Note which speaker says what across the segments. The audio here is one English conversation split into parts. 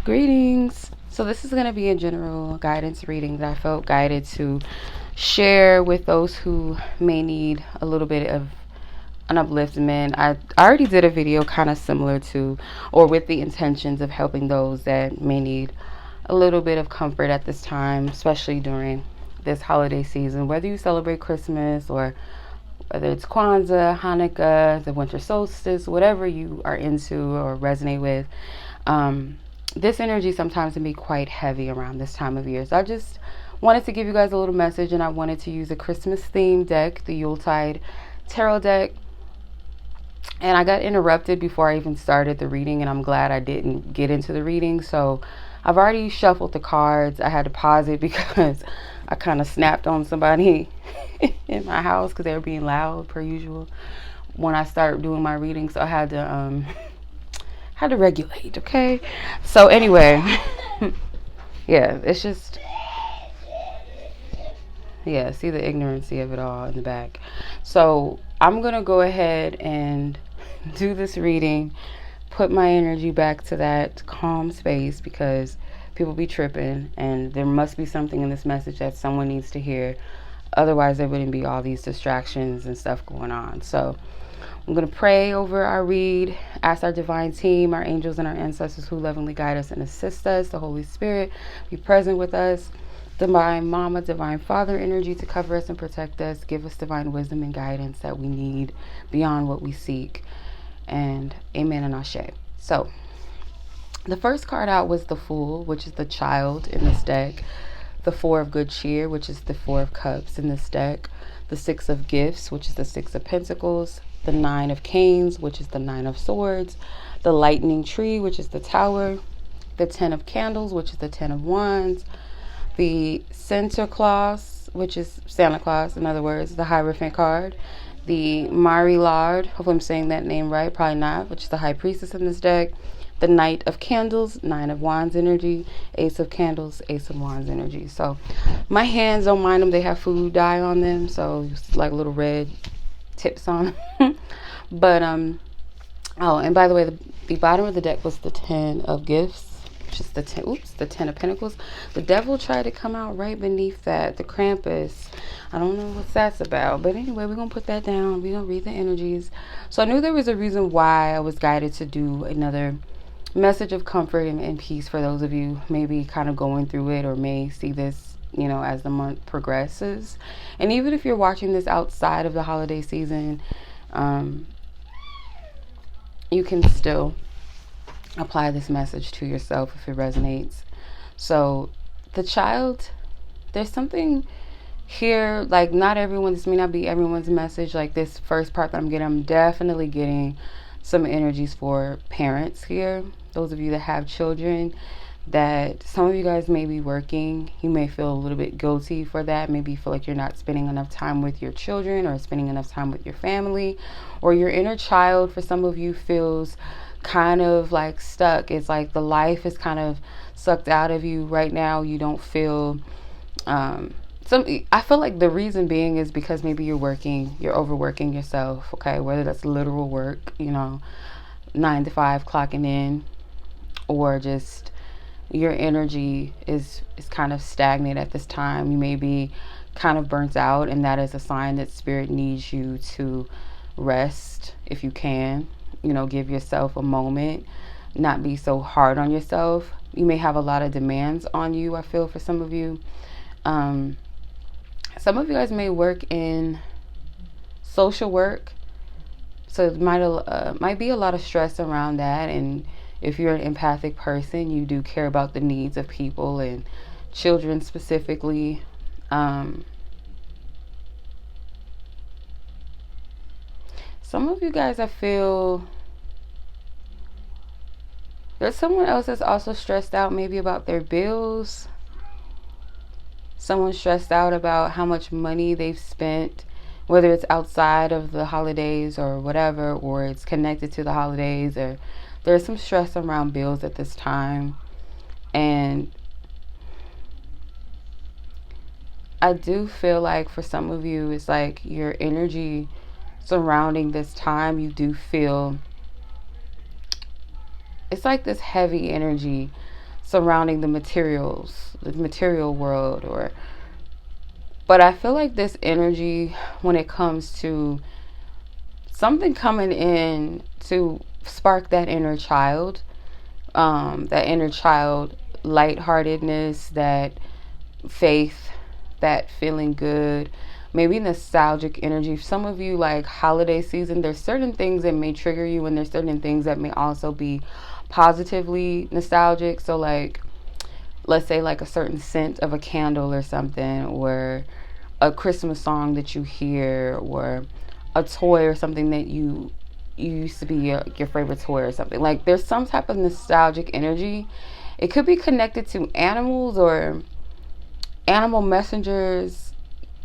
Speaker 1: Greetings. So this is going to be a general guidance reading that I felt guided to share with those who may need a little bit of an upliftment. I already did a video kind of similar to, or with the intentions of helping those that may need a little bit of comfort at this time, especially during this holiday season, whether you celebrate Christmas or whether it's Kwanzaa, Hanukkah, the winter solstice, whatever you are into or resonate with. This energy sometimes can be quite heavy around this time of year. So I just wanted to give you guys a little message, and I wanted to use a Christmas themed deck, the Yuletide Tarot deck. And I got interrupted before I even started the reading, and I'm glad I didn't get into the reading. So I've already shuffled the cards. I had to pause it because I kind of snapped on somebody in my house because they were being loud per usual when I started doing my reading. So I had to regulate, okay? So anyway, yeah, it's just, yeah, see the ignorancy of it all in the back. So I'm gonna go ahead and do this reading, put my energy back to that calm space, because people be tripping and there must be something in this message that someone needs to hear. Otherwise there wouldn't be all these distractions and stuff going on. So I'm going to pray over our read, ask our divine team, our angels and our ancestors who lovingly guide us and assist us, the Holy Spirit, be present with us, divine mama, divine father energy to cover us and protect us, give us divine wisdom and guidance that we need beyond what we seek. And amen and ashe. So the first card out was the Fool, which is the child in this deck, the Four of Good Cheer, which is the Four of Cups in this deck, the Six of Gifts, which is the Six of Pentacles, the Nine of Canes, which is the Nine of Swords, the Lightning Tree, which is the Tower, the Ten of Candles, which is the Ten of Wands, the Santa Claus, which is Santa Claus, in other words, the Hierophant card, the Mari Lard, hopefully I'm saying that name right, probably not, which is the High Priestess in this deck, the Knight of Candles, Nine of Wands energy, Ace of Candles, Ace of Wands energy. So my hands, don't mind them, they have food dye on them, so just like little red tips on them. But oh, and by the way, the bottom of the deck was the Ten of Gifts, which is the Ten of Pentacles. The Devil tried to come out right beneath that, the Krampus. I don't know what that's about, but anyway, we're gonna put that down. We're gonna read the energies. So I knew there was a reason why I was guided to do another message of comfort and peace for those of you maybe kind of going through it, or may see this, you know, as the month progresses. And even if you're watching this outside of the holiday season, you can still apply this message to yourself if it resonates. So the child, there's something here, like not everyone, this may not be everyone's message. Like this first part that I'm definitely getting some energies for parents here. Those of you that have children, that some of you guys may be working, you may feel a little bit guilty for that. Maybe you feel like you're not spending enough time with your children or spending enough time with your family, or your inner child for some of you feels kind of like stuck. It's like the life is kind of sucked out of you right now. You don't feel I feel like the reason being is because maybe you're overworking yourself, okay, whether that's literal work, you know, 9 to 5 clocking in, or just your energy is kind of stagnant at this time. You may be kind of burnt out, and that is a sign that spirit needs you to rest if you can. You know, give yourself a moment, not be so hard on yourself. You may have a lot of demands on you, I feel, for some of you. Some of you guys may work in social work, so it might be a lot of stress around that. And if you're an empathic person, you do care about the needs of people and children specifically. Some of you guys, I feel there's someone else that's also stressed out, maybe about their bills. Someone stressed out about how much money they've spent, whether it's outside of the holidays or whatever, or it's connected to the holidays, or there's some stress around bills at this time. And I do feel like for some of you, it's like your energy surrounding this time, you do feel it's like this heavy energy surrounding the material world, but I feel like this energy, when it comes to something coming in to spark that inner child, lightheartedness, that faith, that feeling good, maybe nostalgic energy. Some of you, like holiday season, there's certain things that may trigger you, and there's certain things that may also be positively nostalgic. So like, let's say like a certain scent of a candle or something, or a Christmas song that you hear, or a toy or something that you used to be your favorite toy or something. Like there's some type of nostalgic energy. It could be connected to animals or animal messengers,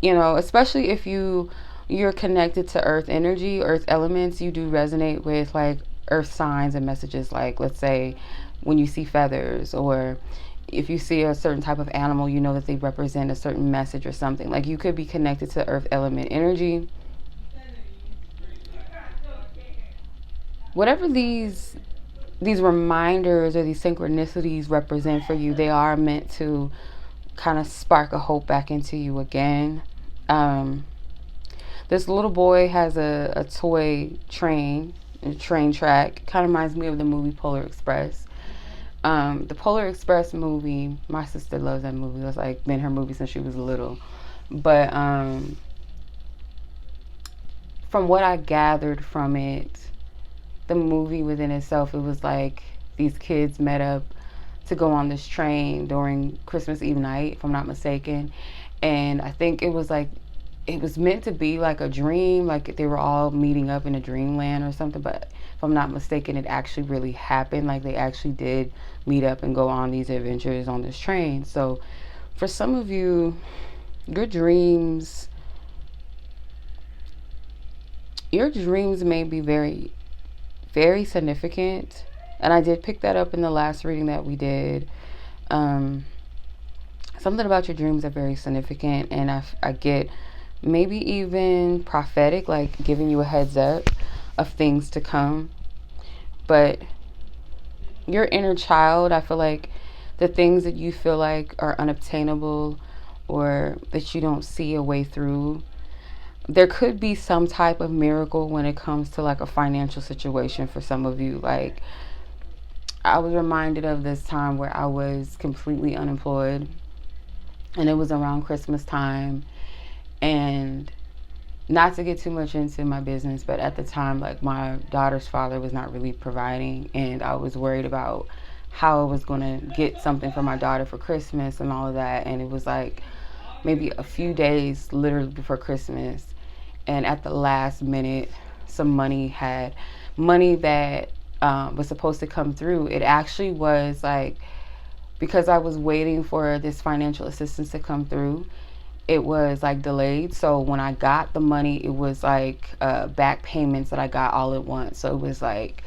Speaker 1: especially if you're connected to earth energy, earth elements. You do resonate with like earth signs and messages. Like, let's say when you see feathers, or if you see a certain type of animal, you know that they represent a certain message or something. Like you could be connected to earth element energy. Whatever these reminders or these synchronicities represent for you, they are meant to kind of spark a hope back into you again. This little boy has a toy train, a train track. Kind of reminds me of the movie Polar Express. The Polar Express movie, my sister loves that movie. It's like been her movie since she was little. But from what I gathered from it, the movie within itself, it was like these kids met up to go on this train during Christmas Eve night, if I'm not mistaken. And I think it was meant to be like a dream, like they were all meeting up in a dreamland or something. But if I'm not mistaken, it actually really happened. Like they actually did meet up and go on these adventures on this train. So for some of you, your dreams may be very, very significant. And I did pick that up in the last reading that we did. Something about your dreams are very significant, and I get maybe even prophetic, like giving you a heads up of things to come. But your inner child, I feel like the things that you feel like are unobtainable or that you don't see a way through, there could be some type of miracle when it comes to like a financial situation for some of you. Like, I was reminded of this time where I was completely unemployed, and it was around Christmas time. And not to get too much into my business, but at the time, like my daughter's father was not really providing, and I was worried about how I was going to get something for my daughter for Christmas and all of that. And it was like maybe a few days literally before Christmas, and at the last minute, some money that was supposed to come through. It actually was like, because I was waiting for this financial assistance to come through, it was like delayed. So when I got the money, it was like back payments that I got all at once. So it was like,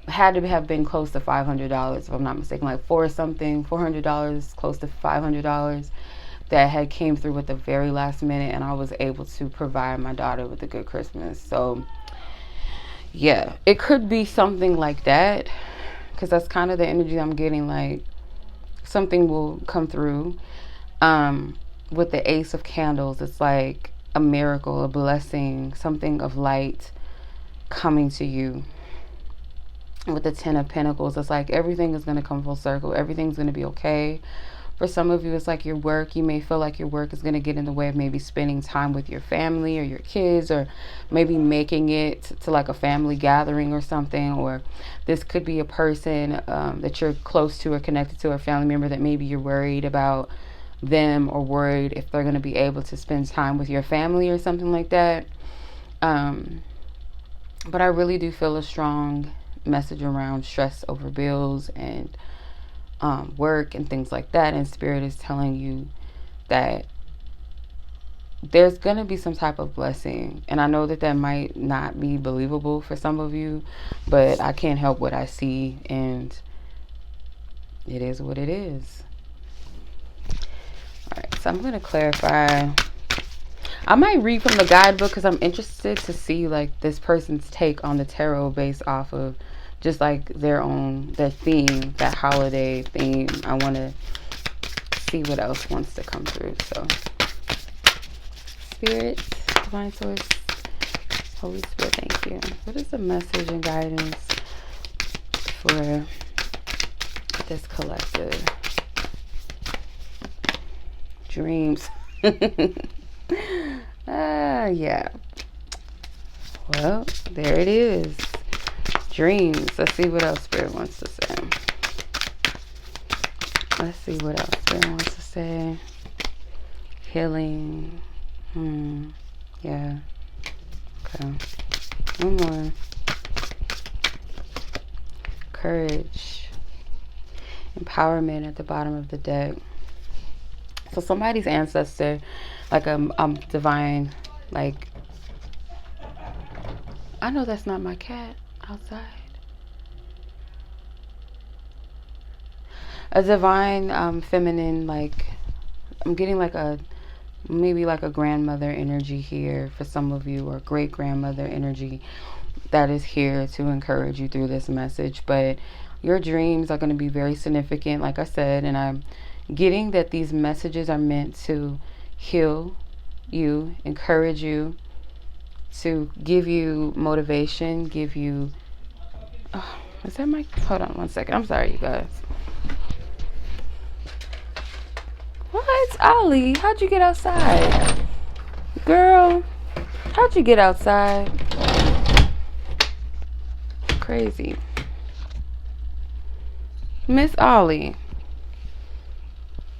Speaker 1: had to have been close to $500, if I'm not mistaken, like $400, close to $500 that had came through at the very last minute, and I was able to provide my daughter with a good Christmas. So yeah, it could be something like that, because that's kind of the energy I'm getting, like something will come through. With the Ace of Candles, it's like a miracle, a blessing, something of light coming to you. With the Ten of Pentacles, it's like everything is going to come full circle. Everything's going to be okay. For some of you, it's like your work. You may feel like your work is going to get in the way of maybe spending time with your family or your kids, or maybe making it to like a family gathering or something. Or this could be a person that you're close to or connected to, or a family member that maybe you're worried about them, or worried if they're going to be able to spend time with your family or something like that. But I really do feel a strong message around stress over bills and work and things like that. And Spirit is telling you that there's going to be some type of blessing. And I know that might not be believable for some of you, but I can't help what I see, and it is what it is. Alright, so I'm going to clarify. I might read from the guidebook because I'm interested to see like this person's take on the tarot based off of just like their theme, that holiday theme. I want to see what else wants to come through. So Spirit, Divine Source, Holy Spirit, thank you. What is the message and guidance for this collective? Dreams. Yeah. Well, there it is. Dreams. Let's see what else Spirit wants to say. Let's see what else Spirit wants to say. Healing. Yeah. Okay. One more. Courage. Empowerment at the bottom of the deck. So somebody's ancestor, like a divine, like, I know that's not my cat outside. A divine feminine, like, I'm getting like maybe like a grandmother energy here for some of you, or great grandmother energy that is here to encourage you through this message. But your dreams are going to be very significant, like I said, and I'm getting that these messages are meant to heal you, encourage you, to give you motivation, give you, oh, is that my, hold on one second, I'm sorry you guys. What? Ollie, how'd you get outside? Girl, how'd you get outside? Crazy. Miss Ollie,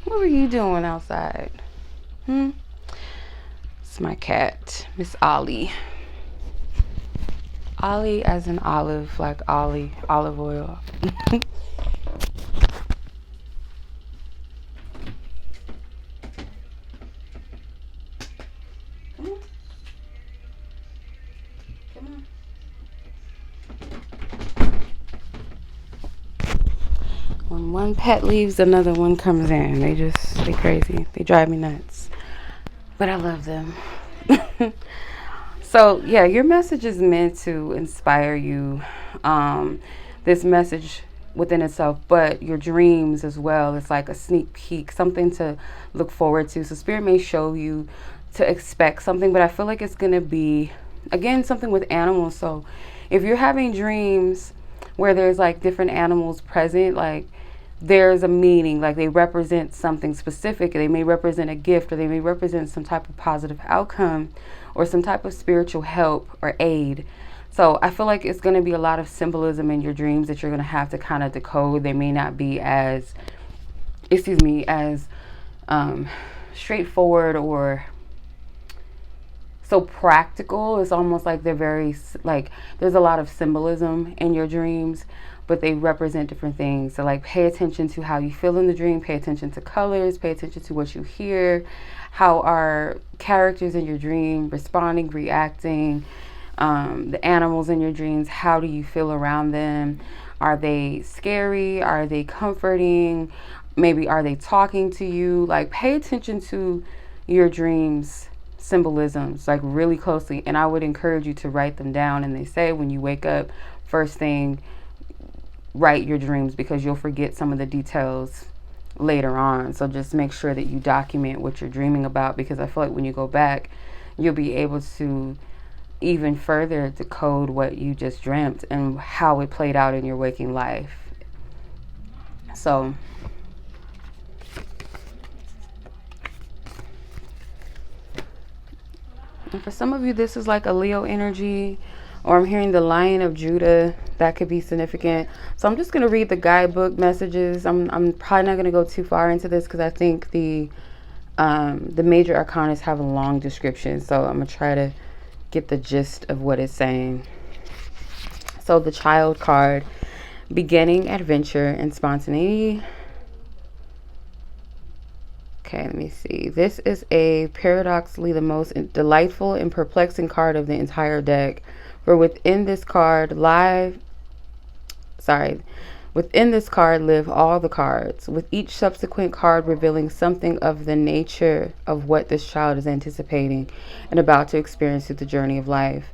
Speaker 1: what were you doing outside? It's my cat, Miss Ollie. Ollie as in olive, like Ollie, olive oil. When one pet leaves, another one comes in. They crazy. They drive me nuts. But I love them. So, yeah, your message is meant to inspire you. This message within itself, but your dreams as well. It's like a sneak peek, something to look forward to. So Spirit may show you to expect something, but I feel like it's going to be, again, something with animals. So if you're having dreams where there's like different animals present, like there's a meaning, like they represent something specific. They may represent a gift, or they may represent some type of positive outcome, or some type of spiritual help or aid. So I feel like it's going to be a lot of symbolism in your dreams that you're going to have to kind of decode. They may not be as, as straightforward or so practical. It's almost like they're very, like, there's a lot of symbolism in your dreams, but they represent different things. So like, pay attention to how you feel in the dream, pay attention to colors, pay attention to what you hear. How are characters in your dream responding, reacting? The animals in your dreams, how do you feel around them? Are they scary? Are they comforting? Maybe are they talking to you? Like, pay attention to your dreams symbolisms, like, really closely. And I would encourage you to write them down. And they say when you wake up, first thing, write your dreams, because you'll forget some of the details later on. So just make sure that you document what you're dreaming about, because I feel like when you go back, you'll be able to even further decode what you just dreamt and how it played out in your waking life. So and for some of you, this is like a Leo energy, or I'm hearing the Lion of Judah. That could be significant. So I'm just going to read the guidebook messages. I'm probably not going to go too far into this, because I think the major arcanas have a long description. So I'm going to try to get the gist of what it's saying. So the Child card, beginning, adventure, and spontaneity. Okay, let me see. This is a paradoxically the most delightful and perplexing card of the entire deck. For within this card live all the cards, with each subsequent card revealing something of the nature of what this child is anticipating and about to experience through the journey of life.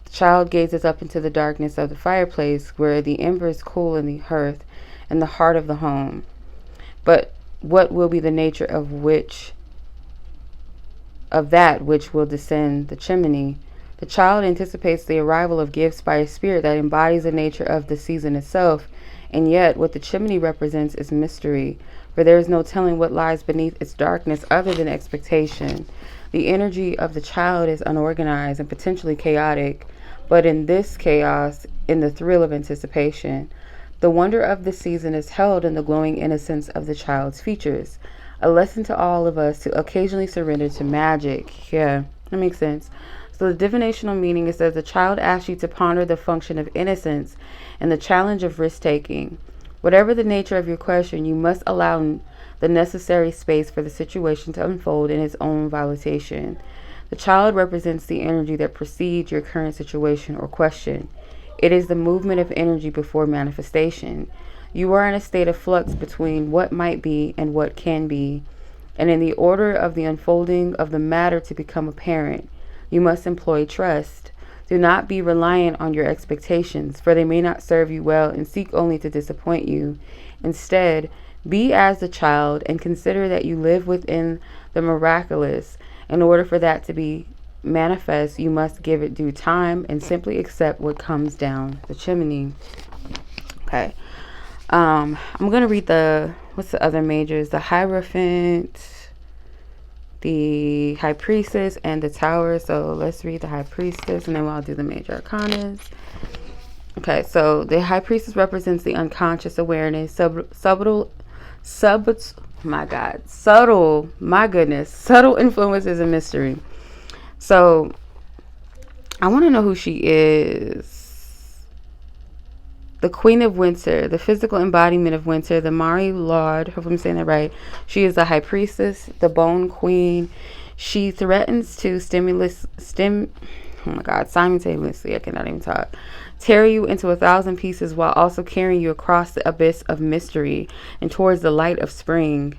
Speaker 1: The child gazes up into the darkness of the fireplace where the embers cool in the hearth and the heart of the home. But what will be the nature of that which will descend the chimney? The child anticipates the arrival of gifts by a spirit that embodies the nature of the season itself, and yet what the chimney represents is mystery, for there is no telling what lies beneath its darkness other than expectation. The energy of the child is unorganized and potentially chaotic, but in this chaos, in the thrill of anticipation, the wonder of the season is held in the glowing innocence of the child's features. A lesson to all of us to occasionally surrender to magic. Yeah, that makes sense. So the divinational meaning is that the child asks you to ponder the function of innocence and the challenge of risk-taking. Whatever the nature of your question, you must allow the necessary space for the situation to unfold in its own volitation. The child represents the energy that precedes your current situation or question. It is the movement of energy before manifestation. You are in a state of flux between what might be and what can be, and in the order of the unfolding of the matter to become apparent, you must employ trust. Do not be reliant on your expectations, for they may not serve you well, and seek only to disappoint you. Instead, be as the child and consider that you live within the miraculous. In order for that to be manifest, you must give it due time and simply accept what comes down the chimney. Okay. I'm going to read what's the other majors? The Hierophant, the High Priestess, and the Tower. So let's read the High Priestess, and then I'll do the major arcanas. Okay, so the High Priestess represents the unconscious awareness, subtle influences and mystery. So I want to know who she is. The Queen of Winter, the physical embodiment of winter, the Mari Lord, hope I'm saying that right. She is the High Priestess, the Bone Queen. She threatens to simultaneously, I cannot even talk, tear you into 1,000 pieces while also carrying you across the abyss of mystery and towards the light of spring.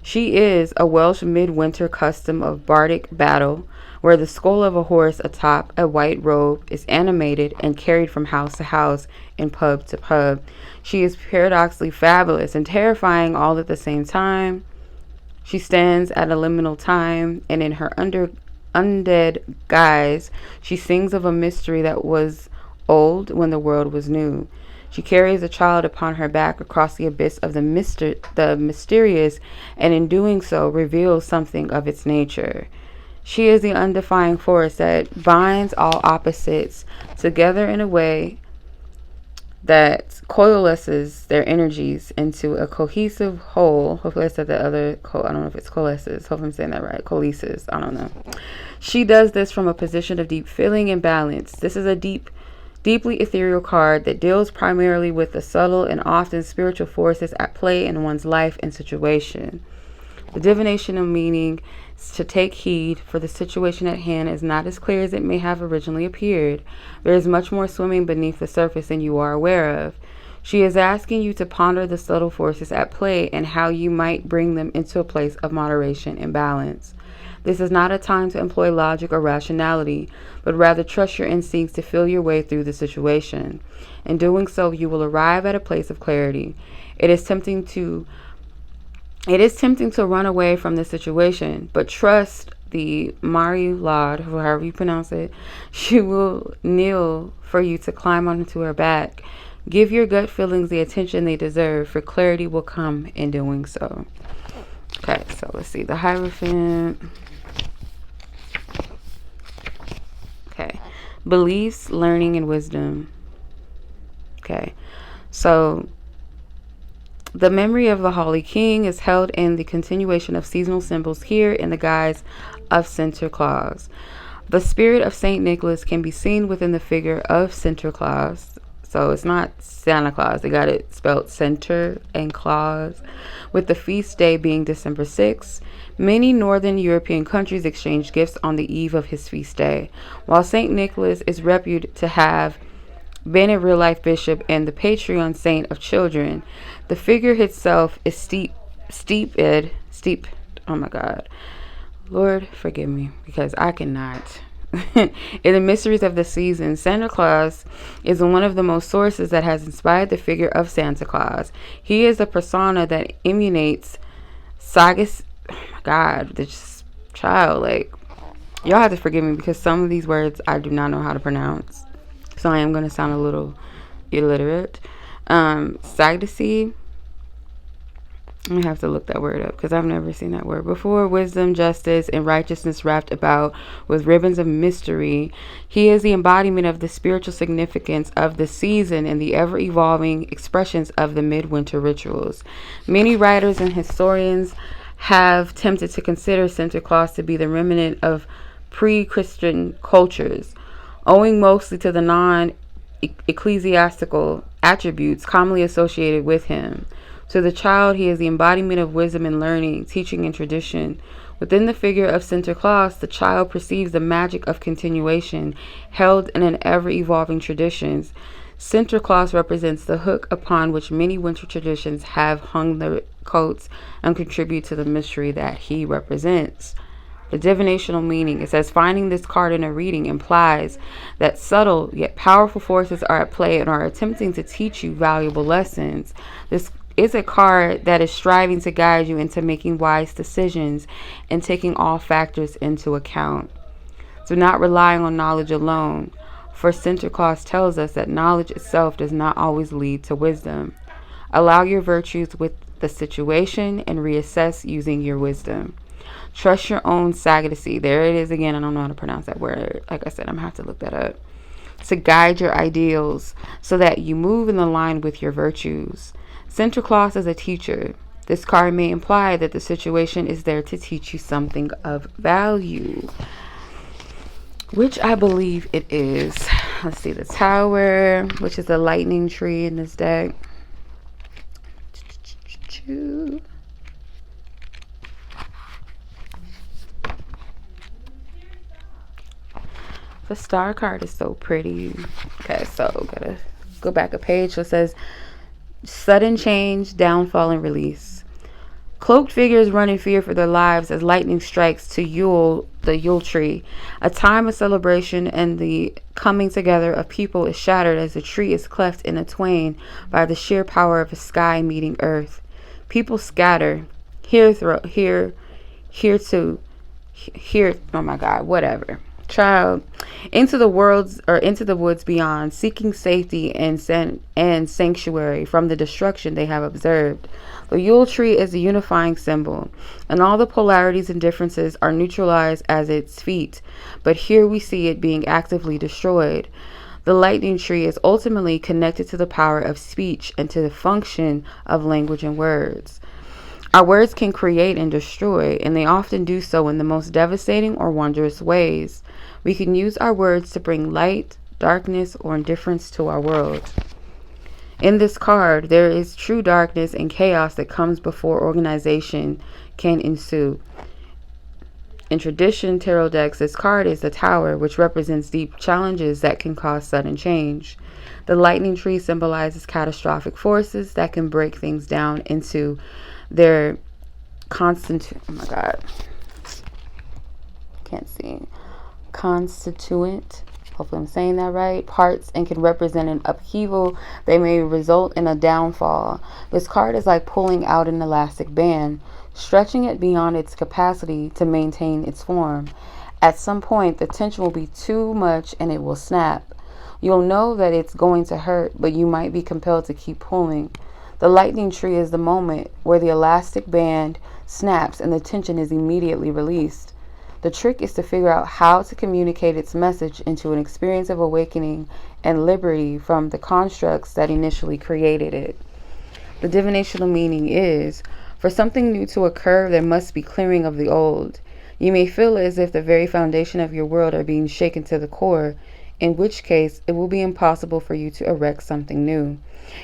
Speaker 1: She is a Welsh midwinter custom of bardic battle, where the skull of a horse atop a white robe is animated and carried from house to house and pub to pub. She is paradoxically fabulous and terrifying all at the same time. She stands at a liminal time, and in her undead guise, she sings of a mystery that was old when the world was new. She carries a child upon her back across the abyss of the mysterious, and in doing so reveals something of its nature. She is the undefined force that binds all opposites together in a way that coalesces their energies into a cohesive whole. Hopefully I said that I don't know if it's coalesces. Hopefully I'm saying that right. Coalesces. I don't know. She does this from a position of deep feeling and balance. This is a deeply ethereal card that deals primarily with the subtle and often spiritual forces at play in one's life and situation. The divinational meaning is to take heed, for the situation at hand is not as clear as it may have originally appeared. There is much more swimming beneath the surface than you are aware of. She is asking you to ponder the subtle forces at play and how you might bring them into a place of moderation and balance. This is not a time to employ logic or rationality, but rather trust your instincts to feel your way through the situation. In doing so, you will arrive at a place of clarity. It is tempting to run away from the situation, but trust the Mari Lord, however you pronounce it. She will kneel for you to climb onto her back. Give your gut feelings the attention they deserve, for clarity will come in doing so. Okay, so let's see. The Hierophant. Okay. Beliefs, learning, and wisdom. Okay. So the memory of the Holy King is held in the continuation of seasonal symbols here in the guise of Santa Claus. The spirit of Saint Nicholas can be seen within the figure of Santa Claus. So it's not Santa Claus. They got it spelled Center and Claus, with the feast day being December 6th. Many northern European countries exchange gifts on the eve of his feast day. While Saint Nicholas is reputed to have been a real-life bishop and the patron saint of children, the figure itself is steep. Oh my God. Lord, forgive me, because I cannot. In the mysteries of the season, Santa Claus is one of the most sources that has inspired the figure of Santa Claus. He is a persona that emulates sagas. Oh my God, this child, like, y'all have to forgive me because some of these words I do not know how to pronounce, so I am going to sound a little illiterate. Sagdacy. I have to look that word up because I've never seen that word before. Wisdom, justice, and righteousness wrapped about with ribbons of mystery. He is the embodiment of the spiritual significance of the season and the ever-evolving expressions of the midwinter rituals. Many writers and historians have tempted to consider Santa Claus to be the remnant of pre-Christian cultures, owing mostly to the non-ecclesiastical attributes commonly associated with him. To the child, he is the embodiment of wisdom and learning, teaching and tradition. Within the figure of Santa Claus, the child perceives the magic of continuation, held in an ever-evolving traditions. Santa Claus represents the hook upon which many winter traditions have hung their coats and contribute to the mystery that he represents. The divinational meaning. It says, finding this card in a reading implies that subtle yet powerful forces are at play and are attempting to teach you valuable lessons. This is a card that is striving to guide you into making wise decisions and taking all factors into account. Do not rely on knowledge alone, for Santa Claus tells us that knowledge itself does not always lead to wisdom. Allow your virtues with the situation and reassess using your wisdom. Trust your own sagacity. There it is again. I don't know how to pronounce that word. Like I said, I'm going to have to look that up. To guide your ideals so that you move in the line with your virtues. Santa Claus is a teacher. This card may imply that the situation is there to teach you something of value, which I believe it is. Let's see, the Tower, which is a lightning tree in this deck. The Star card is so pretty. Okay, so gotta go back a page. So it says, sudden change, downfall, and release. Cloaked figures run in fear for their lives as lightning strikes to Yule, the Yule tree. A time of celebration and the coming together of people is shattered as the tree is cleft in a twain by the sheer power of the sky meeting earth. People scatter, oh my God, whatever. Child, into the woods beyond, seeking safety and sanctuary from the destruction they have observed. The Yule tree is a unifying symbol, and all the polarities and differences are neutralized at its feet, but here we see it being actively destroyed. The lightning tree is ultimately connected to the power of speech and to the function of language and words. Our words can create and destroy, and they often do so in the most devastating or wondrous ways. We can use our words to bring light, darkness, or indifference to our world. In this card, there is true darkness and chaos that comes before organization can ensue. In tradition tarot decks, this card is the Tower, which represents deep challenges that can cause sudden change. The lightning tree symbolizes catastrophic forces that can break things down into their constituent hopefully I'm saying that right, parts, and can represent an upheaval. They may result in a downfall. This card is like pulling out an elastic band, stretching it beyond its capacity to maintain its form. At some point, the tension will be too much and it will snap. You'll know that it's going to hurt, but you might be compelled to keep pulling. The lightning tree is the moment where the elastic band snaps and the tension is immediately released. The trick is to figure out how to communicate its message into an experience of awakening and liberty from the constructs that initially created it. The divinational meaning is, for something new to occur, there must be clearing of the old. You may feel as if the very foundation of your world are being shaken to the core, in which case it will be impossible for you to erect something new.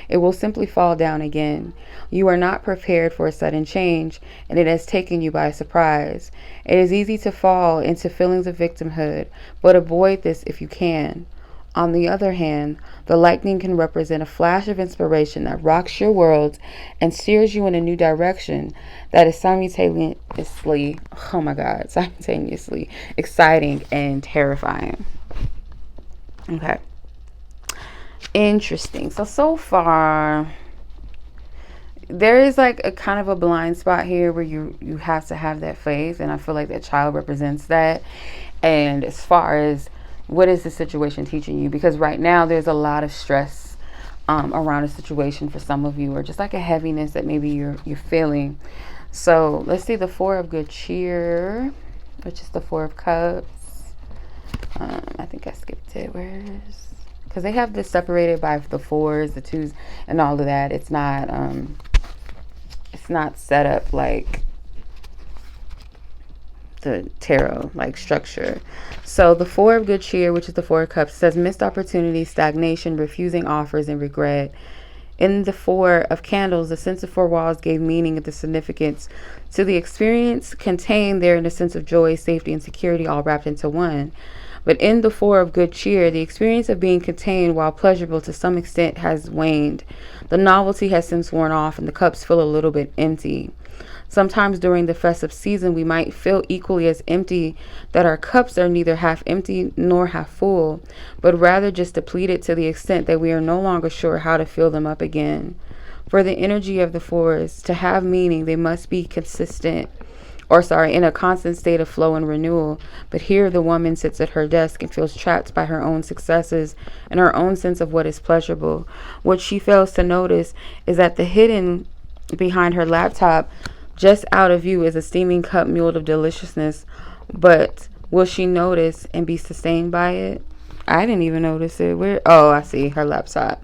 Speaker 1: It will simply fall down again. You are not prepared for a sudden change, and it has taken you by surprise. It is easy to fall into feelings of victimhood, but avoid this if you can. On the other hand, the lightning can represent a flash of inspiration that rocks your world and steers you in a new direction that is simultaneously, oh my God, simultaneously exciting and terrifying. Okay. Interesting. So far, there is like a kind of a blind spot here where you have to have that faith, and I feel like that child represents that. And as far as what is the situation teaching you, because right now there's a lot of stress around a situation for some of you, or just like a heaviness that maybe you're feeling. So let's see the Four of Good Cheer, which is the Four of Cups. I think I skipped it. Where's, because they have this separated by the fours, the twos, and all of that. It's not set up like the tarot like structure. So the Four of Good Cheer, which is the Four of Cups, says missed opportunities, stagnation, refusing offers, and regret. In the Four of Candles, the sense of four walls gave meaning and the significance to the experience contained there in a sense of joy, safety, and security, all wrapped into one. But in the Four of Good Cheer, the experience of being contained, while pleasurable to some extent, has waned. The novelty has since worn off, and the cups feel a little bit empty. Sometimes during the festive season, we might feel equally as empty, that our cups are neither half empty nor half full, but rather just depleted to the extent that we are no longer sure how to fill them up again. For the energy of the fours to have meaning, they must be in a constant state of flow and renewal. But here the woman sits at her desk and feels trapped by her own successes and her own sense of what is pleasurable. What she fails to notice is that the hidden behind her laptop, just out of view, is a steaming cup muled of deliciousness. But will she notice and be sustained by it? I didn't even notice it. I see her laptop.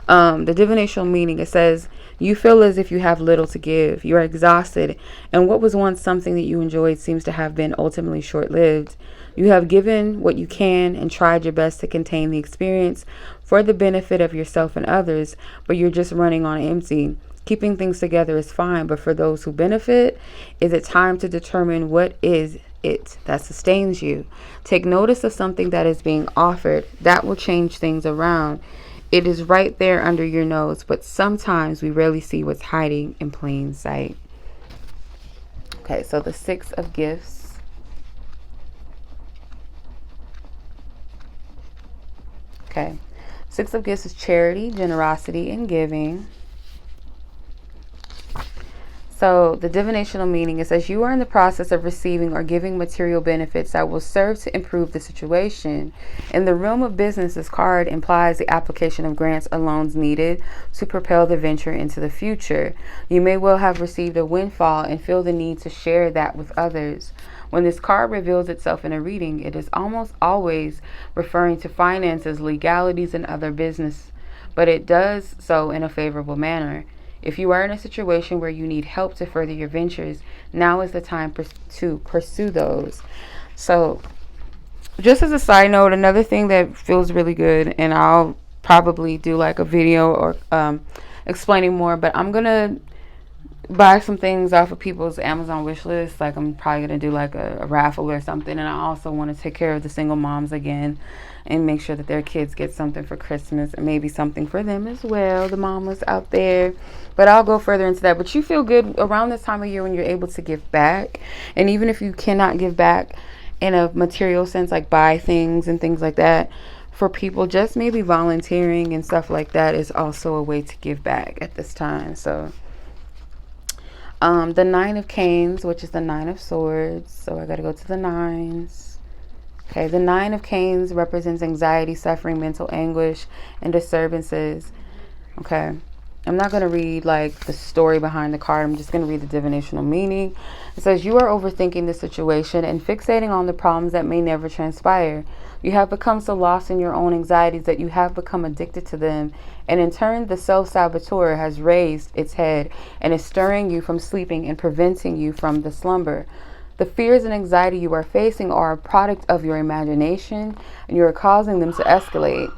Speaker 1: The divinational meaning, it says, you feel as if you have little to give. You are exhausted, and what was once something that you enjoyed seems to have been ultimately short-lived. You have given what you can and tried your best to contain the experience for the benefit of yourself and others, but you're just running on empty. Keeping things together is fine, but for those who benefit, is it time to determine what is it that sustains you? Take notice of something that is being offered. That will change things around. It is right there under your nose, but sometimes we rarely see what's hiding in plain sight. Okay, so the Six of Gifts. Okay, Six of Gifts is charity, generosity, and giving. So the divinational meaning, it says you are in the process of receiving or giving material benefits that will serve to improve the situation. In the realm of business, this card implies the application of grants or loans needed to propel the venture into the future. You may well have received a windfall and feel the need to share that with others. When this card reveals itself in a reading, it is almost always referring to finances, legalities, and other business, but it does so in a favorable manner. If you are in a situation where you need help to further your ventures, now is the time to pursue those. So just as a side note, another thing that feels really good, and I'll probably do like a video or explaining more, but I'm going to buy some things off of people's Amazon wish list. Like I'm probably going to do like a raffle or something. And I also want to take care of the single moms again and make sure that their kids get something for Christmas, and maybe something for them as well, the mamas out there. But I'll go further into that. But you feel good around this time of year when you're able to give back. And even if you cannot give back in a material sense, like buy things and things like that for people, just maybe volunteering and stuff like that is also a way to give back at this time. So the Nine of Canes, which is the Nine of Swords. So I got to go to the nines. Okay, the Nine of Canes represents anxiety, suffering, mental anguish, and disturbances. Okay, I'm not going to read like the story behind the card. I'm just going to read the divinational meaning. It says you are overthinking the situation and fixating on the problems that may never transpire. You have become so lost in your own anxieties that you have become addicted to them. And in turn, the self-saboteur has raised its head and is stirring you from sleeping and preventing you from the slumber. The fears and anxiety you are facing are a product of your imagination, and you are causing them to escalate.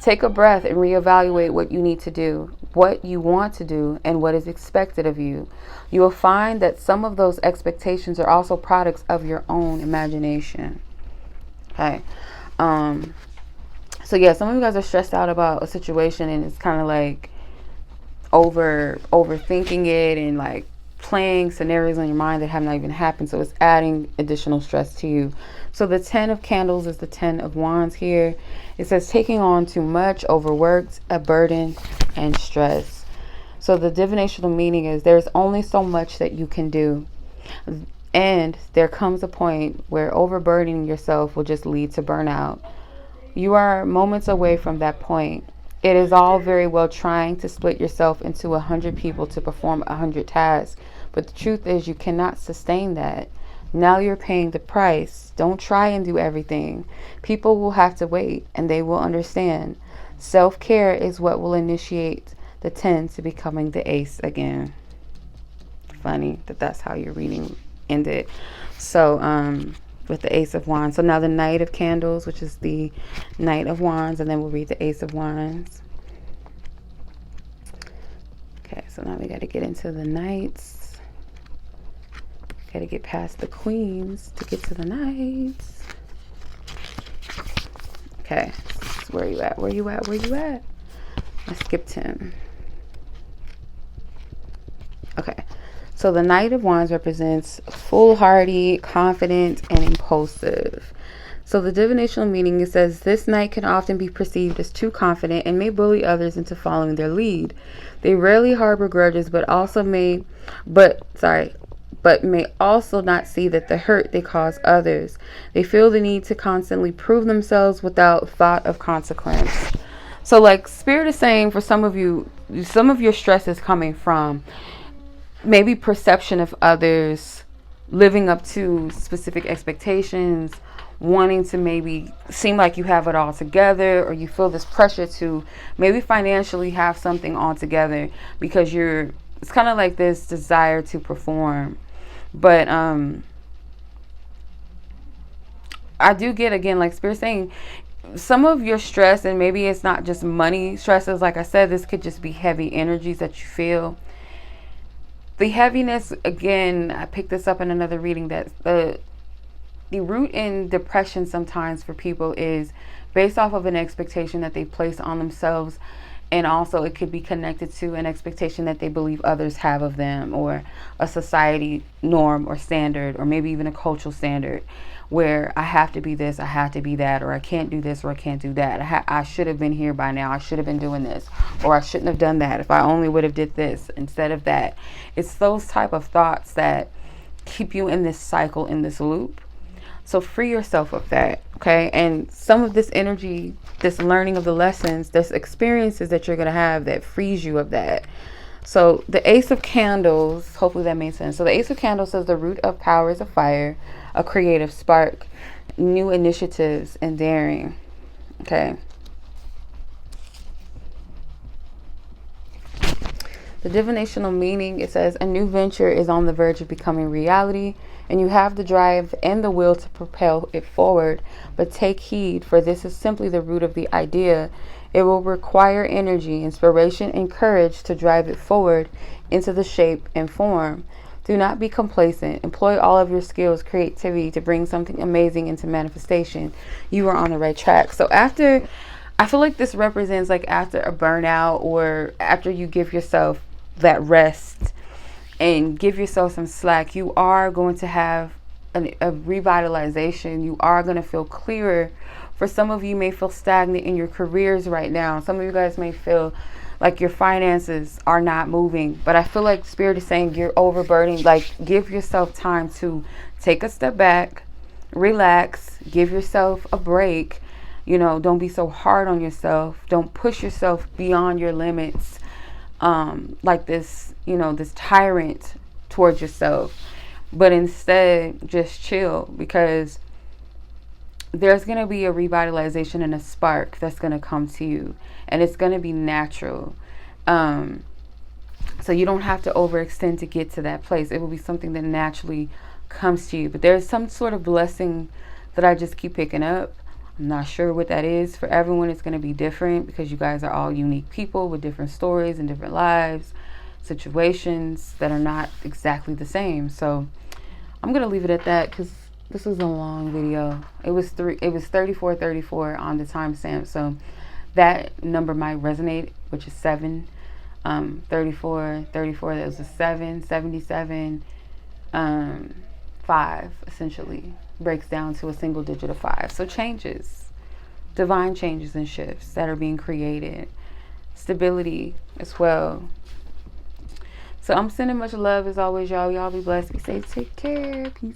Speaker 1: Take a breath and reevaluate what you need to do, what you want to do, and what is expected of you. You will find that some of those expectations are also products of your own imagination. Okay. So yeah, some of you guys are stressed out about a situation, and it's kind of like overthinking it and like playing scenarios in your mind that have not even happened. So it's adding additional stress to you. So the 10 of candles is the 10 of wands here. It says taking on too much, overworked, a burden, and stress. So the divinational meaning is there's only so much that you can do. And there comes a point where overburdening yourself will just lead to burnout. You are moments away from that point. It is all very well trying to split yourself into 100 people to perform 100 tasks, but the truth is you cannot sustain that. Now you're paying the price. Don't try and do everything. People will have to wait, and they will understand. Self-care is what will initiate the 10 to becoming the ace again. Funny that that's how your reading ended. So, with the Ace of Wands. So now the Knight of Candles, which is the Knight of Wands, and then we'll read the Ace of Wands. Okay, so now we got to get into the Knights. Got to get past the Queens to get to the Knights. Okay, so where are you at? Where you at? Where you at? I skipped him. Okay. So the Knight of Wands represents foolhardy, confident, and impulsive. So the divinational meaning, it says this knight can often be perceived as too confident and may bully others into following their lead. They rarely harbor grudges, but may also not see that the hurt they cause others. They feel the need to constantly prove themselves without thought of consequence. So like Spirit is saying, for some of you, some of your stress is coming from maybe perception of others, living up to specific expectations, wanting to maybe seem like you have it all together, or you feel this pressure to maybe financially have something all together because it's kind of like this desire to perform. But I do get, again, like Spirit saying, some of your stress, and maybe it's not just money stresses, like I said, this could just be heavy energies that you feel. The heaviness, again, I picked this up in another reading, that the root in depression sometimes for people is based off of an expectation that they place on themselves, and also it could be connected to an expectation that they believe others have of them, or a society norm or standard, or maybe even a cultural standard where I have to be this, I have to be that, or I can't do this, or I can't do that. I should have been here by now. I should have been doing this, or I shouldn't have done that. If I only would have did this instead of that. It's those type of thoughts that keep you in this cycle, in this loop. So free yourself of that, okay? And some of this energy, this learning of the lessons, this experiences that you're going to have that frees you of that. So the Ace of Candles, hopefully that made sense. So the Ace of Candles says the root of power is a fire, a creative spark, new initiatives, and daring. Okay. The divinational meaning, it says a new venture is on the verge of becoming reality, and you have the drive and the will to propel it forward. But take heed, for this is simply the root of the idea. It will require energy, inspiration, and courage to drive it forward into the shape and form. Do not be complacent. Employ all of your skills, creativity to bring something amazing into manifestation. You are on the right track. So after, I feel like this represents like after a burnout, or after you give yourself that rest and give yourself some slack, you are going to have a revitalization. You are going to feel clearer. For some of you may feel stagnant in your careers right now. Some of you guys may feel like your finances are not moving, but I feel like Spirit is saying you're overburdened. Like, give yourself time to take a step back, relax, give yourself a break. You know, don't be so hard on yourself. Don't push yourself beyond your limits. Like this, you know, this tyrant towards yourself, but instead just chill, because there's going to be a revitalization and a spark that's going to come to you, and it's going to be natural. So you don't have to overextend to get to that place. It will be something that naturally comes to you. But there's some sort of blessing that I just keep picking up. I'm not sure what that is. For everyone, it's going to be different, because you guys are all unique people with different stories and different lives, situations that are not exactly the same. So I'm going to leave it at that, because This was a long video. It was 3434 on the timestamp, so that number might resonate, which is 7. 34, that was a 7, 77, 5 essentially breaks down to a single digit of 5. So changes, divine changes and shifts that are being created, stability as well. So I'm sending much love as always, y'all. Y'all be blessed, be safe, take care, peace.